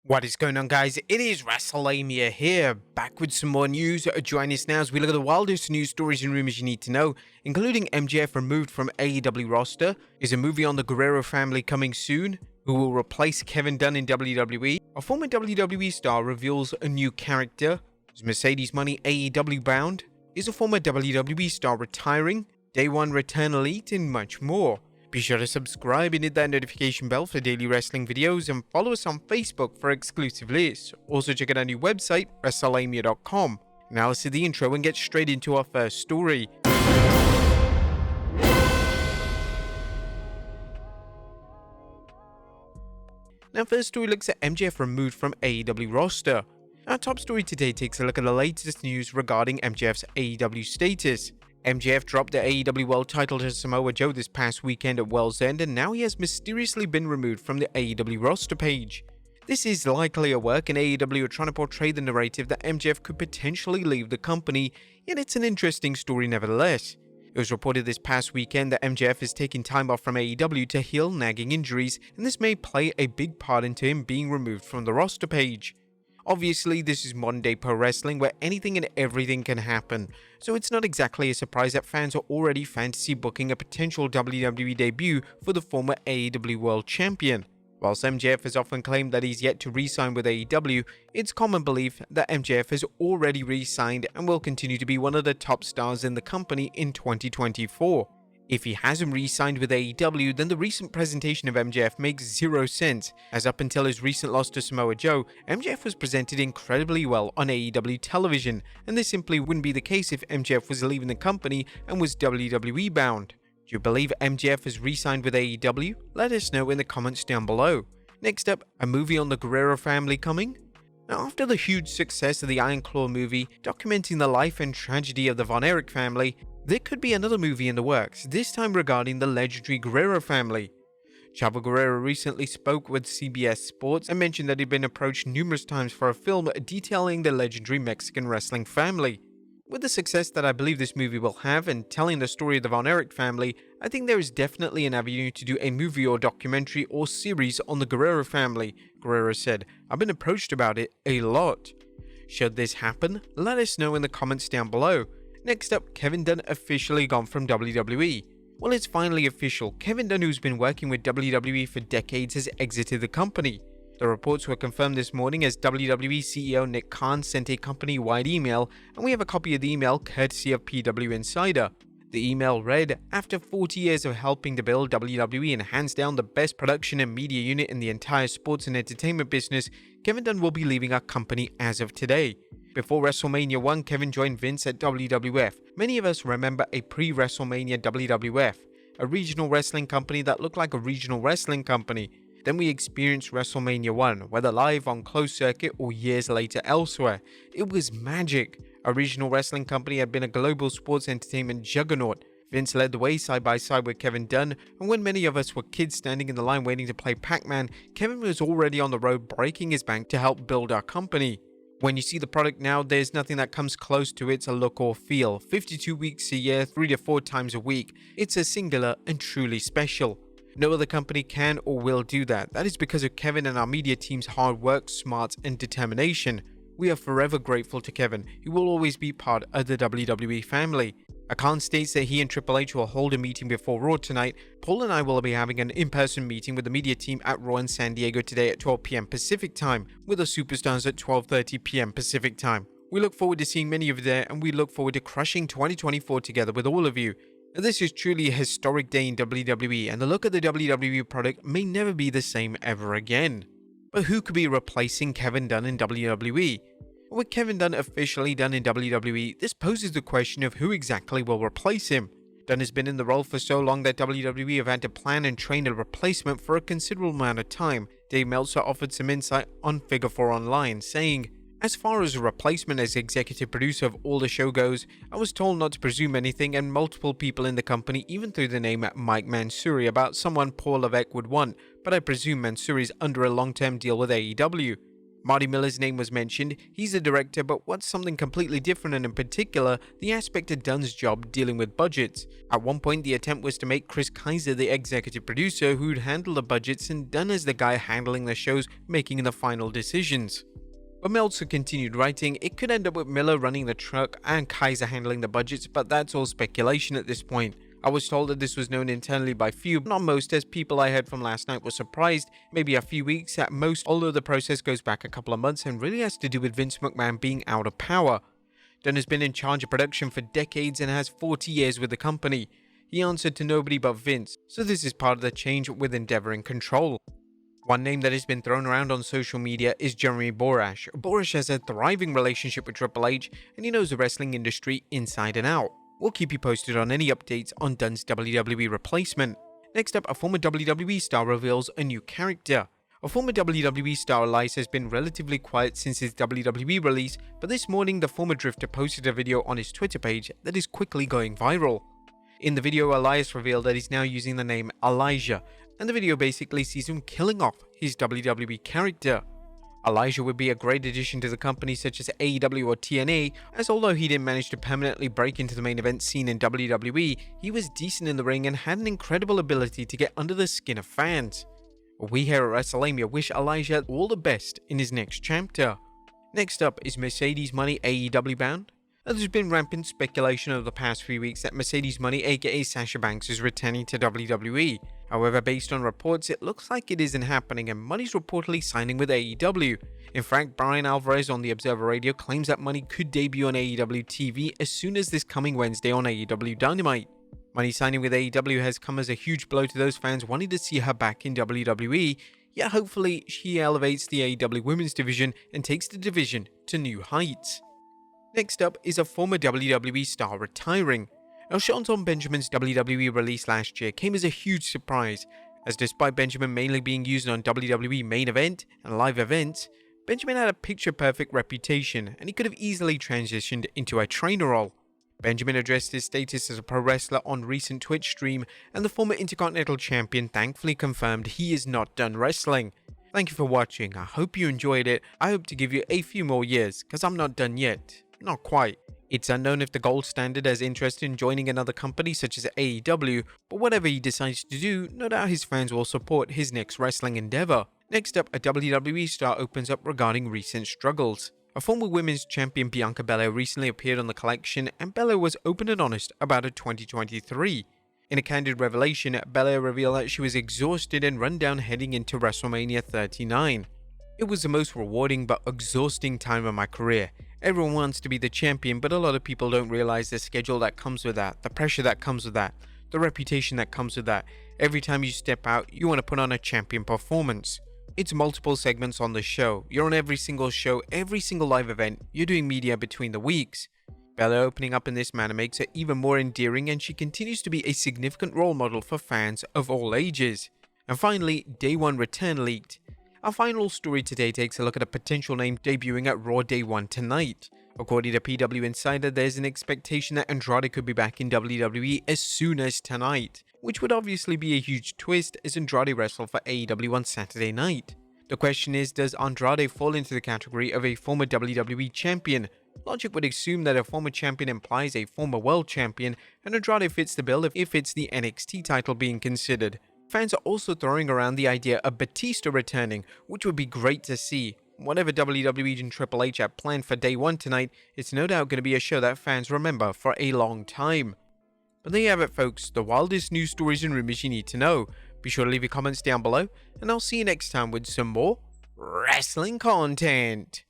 What is going on, guys? It is Wrestlelamia here, back with some more news. Join us now as we look at the wildest news stories and rumors you need to know, including MJF removed from AEW roster, is a movie on the Guerrero family coming soon, who will replace Kevin Dunn in WWE, a former WWE star reveals a new character, is Mercedes Money AEW-Bound, is a former WWE star retiring, Day 1 Return Elite, and much more. Be sure to subscribe and hit that notification bell for daily wrestling videos and follow us on Facebook for exclusive lists. Also check out our new website, Wrestlelamia.com. Now let's do the intro and get straight into our first story. Now first story looks at MJF removed from AEW roster. Our top story today takes a look at the latest news regarding MJF's AEW status. MJF dropped the AEW World title to Samoa Joe this past weekend at World's End, and now he has mysteriously been removed from the AEW roster page. This is likely a work, and AEW are trying to portray the narrative that MJF could potentially leave the company, yet it's an interesting story nevertheless. It was reported this past weekend that MJF is taking time off from AEW to heal nagging injuries, and this may play a big part into him being removed from the roster page. Obviously, this is modern day pro wrestling where anything and everything can happen, so it's not exactly a surprise that fans are already fantasy booking a potential WWE debut for the former AEW World Champion. Whilst MJF has often claimed that he's yet to re-sign with AEW, it's common belief that MJF has already re-signed and will continue to be one of the top stars in the company in 2024. If he hasn't re-signed with AEW, then the recent presentation of MJF makes zero sense, as up until his recent loss to Samoa Joe, MJF was presented incredibly well on AEW television, and this simply wouldn't be the case if MJF was leaving the company and was WWE bound. Do you believe MJF has re-signed with AEW? Let us know in the comments down below. Next up, a movie on the Guerrero family coming? Now, after the huge success of the Iron Claw movie, documenting the life and tragedy of the Von Erich family, there could be another movie in the works, this time regarding the legendary Guerrero family. Chavo Guerrero recently spoke with CBS Sports and mentioned that he'd been approached numerous times for a film detailing the legendary Mexican wrestling family. With the success that I believe this movie will have and telling the story of the Von Erich family, I think there is definitely an avenue to do a movie or documentary or series on the Guerrero family, Guerrero said. I've been approached about it a lot. Should this happen? Let us know in the comments down below. Next up, Kevin Dunn officially gone from WWE. Well, it's finally official. Kevin Dunn, who's been working with WWE for decades, has exited the company. The reports were confirmed this morning as WWE CEO Nick Khan sent a company-wide email, and we have a copy of the email courtesy of PW Insider. The email read, "After 40 years of helping to build WWE and hands down the best production and media unit in the entire sports and entertainment business, Kevin Dunn will be leaving our company as of today." Before WrestleMania 1, Kevin joined Vince at WWF. Many of us remember a pre-WrestleMania WWF, a regional wrestling company that looked like a regional wrestling company. Then we experienced WrestleMania 1, whether live on closed circuit or years later elsewhere. It was magic. A regional wrestling company had been a global sports entertainment juggernaut. Vince led the way side by side with Kevin Dunn, and when many of us were kids standing in the line waiting to play Pac-Man, Kevin was already on the road breaking his bank to help build our company. When you see the product now, there's nothing that comes close to its look or feel. 52 weeks a year, 3 to 4 times a week. It's a singular and truly special. No other company can or will do that. That is because of Kevin and our media team's hard work, smarts, and determination. We are forever grateful to Kevin, who will always be part of the WWE family. Khan states that he and Triple H will hold a meeting before Raw tonight. Paul and I will be having an in-person meeting with the media team at Raw in San Diego today at 12 PM Pacific time, with the superstars at 12:30 PM Pacific time. We look forward to seeing many of you there, and we look forward to crushing 2024 together with all of you. This is truly a historic day in WWE, and the look of the WWE product may never be the same ever again. But who could be replacing Kevin Dunn in WWE? With Kevin Dunn officially done in WWE, this poses the question of who exactly will replace him. Dunn has been in the role for so long that WWE have had to plan and train a replacement for a considerable amount of time. Dave Meltzer offered some insight on Figure 4 Online, saying, "As far as a replacement as executive producer of all the show goes, I was told not to presume anything, and multiple people in the company even threw the name at Mike Mansouri about someone Paul Levesque would want, but I presume Mansouri's under a long-term deal with AEW. Marty Miller's name was mentioned. He's a director, but what's something completely different, and in particular, the aspect of Dunn's job dealing with budgets. At one point, the attempt was to make Chris Kaiser the executive producer who'd handle the budgets and Dunn as the guy handling the shows, making the final decisions. But Meltzer continued writing, it could end up with Miller running the truck and Kaiser handling the budgets, but that's all speculation at this point. I was told that this was known internally by few, but not most, as people I heard from last night were surprised, maybe a few weeks at most, although the process goes back a couple of months and really has to do with Vince McMahon being out of power. Dunn has been in charge of production for decades and has 40 years with the company. He answered to nobody but Vince, so this is part of the change with Endeavor in control. One name that has been thrown around on social media is Jeremy Borash. Borash has a thriving relationship with Triple H and he knows the wrestling industry inside and out. We'll keep you posted on any updates on Dunn's WWE replacement. Next up, a former WWE star reveals a new character. A former WWE star, Elias, has been relatively quiet since his WWE release, but this morning the former Drifter posted a video on his Twitter page that is quickly going viral. In the video, Elias revealed that he's now using the name Elijah, and the video basically sees him killing off his WWE character. Elijah would be a great addition to the company such as AEW or TNA, as although he didn't manage to permanently break into the main event scene in WWE, he was decent in the ring and had an incredible ability to get under the skin of fans. We here at Wrestlelamia wish Elijah all the best in his next chapter. Next up is Mercedes Money AEW-Bound. There's been rampant speculation over the past few weeks that Mercedes Money, aka Sasha Banks, is returning to WWE. However, based on reports, it looks like it isn't happening and Money's reportedly signing with AEW. In fact, Brian Alvarez on the Observer Radio claims that Money could debut on AEW TV as soon as this coming Wednesday on AEW Dynamite. Money signing with AEW has come as a huge blow to those fans wanting to see her back in WWE, yet hopefully she elevates the AEW women's division and takes the division to new heights. Next up is a former WWE star retiring. Now, Shelton Benjamin's WWE release last year came as a huge surprise, as despite Benjamin mainly being used on WWE main event and live events, Benjamin had a picture-perfect reputation and he could have easily transitioned into a trainer role. Benjamin addressed his status as a pro wrestler on recent Twitch stream, and the former Intercontinental Champion thankfully confirmed he is not done wrestling. Thank you for watching, I hope you enjoyed it. I hope to give you a few more years, cause I'm not done yet. Not quite. It's unknown if the gold standard has interest in joining another company such as AEW, but whatever he decides to do, no doubt his fans will support his next wrestling endeavor. Next up, a WWE star opens up regarding recent struggles. A former women's champion, Bianca Belair, recently appeared on the collection, and Belair was open and honest about her 2023. In a candid revelation, Belair revealed that she was exhausted and run down heading into WrestleMania 39. It was the most rewarding but exhausting time of my career. Everyone wants to be the champion, but a lot of people don't realize the schedule that comes with that, the pressure that comes with that, the reputation that comes with that. Every time you step out, you want to put on a champion performance. It's multiple segments on the show. You're on every single show, every single live event. You're doing media between the weeks. Bella opening up in this manner makes her even more endearing, and she continues to be a significant role model for fans of all ages. And finally, Day 1 return leaked. Our final story today takes a look at a potential name debuting at Raw Day 1 tonight. According to PW Insider, there's an expectation that Andrade could be back in WWE as soon as tonight, which would obviously be a huge twist as Andrade wrestled for AEW on Saturday night. The question is, does Andrade fall into the category of a former WWE champion? Logic would assume that a former champion implies a former world champion, and Andrade fits the bill if it's the NXT title being considered. Fans are also throwing around the idea of Batista returning, which would be great to see. Whatever WWE and Triple H have planned for Day 1 tonight, it's no doubt going to be a show that fans remember for a long time. But there you have it, folks, the wildest news stories and rumors you need to know. Be sure to leave your comments down below, and I'll see you next time with some more wrestling content.